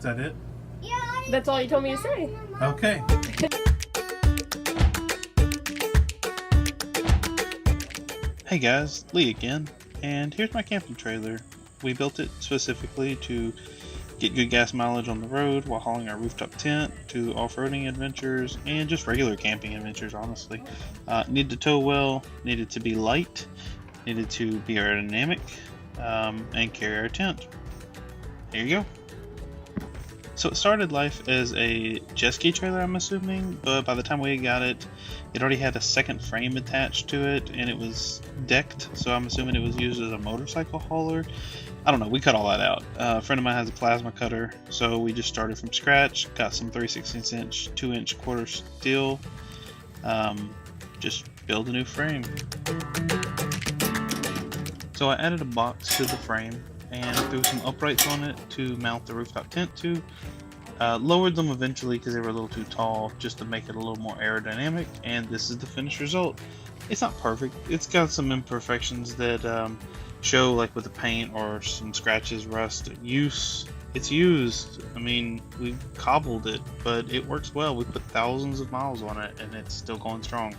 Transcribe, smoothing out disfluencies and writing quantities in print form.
Is that it? That's all you told me to say. Okay. Hey guys, Lee again, and here's my camping trailer. We built it specifically to get good gas mileage on the road while hauling our rooftop tent, to off-roading adventures, and just regular camping adventures, honestly. Needed to tow well, needed to be light, needed to be aerodynamic, and carry our tent. Here you go. So it started life as a jet ski trailer, I'm assuming, but by the time we got it, it already had a second frame attached to it, and it was decked, so I'm assuming it was used as a motorcycle hauler. I don't know, we cut all that out. A friend of mine has a plasma cutter, so we just started from scratch, got some 3/16 inch, 2-inch quarter steel, just build a new frame. So I added a box to the frame and threw some uprights on it to mount the rooftop tent to. Lowered them eventually because they were a little too tall, just to make it a little more aerodynamic, and this is the finished result. It's not perfect, it's got some imperfections that show, like with the paint or some scratches, rust. It's used. I mean, we cobbled it, but it works well. We put thousands of miles on it and it's still going strong.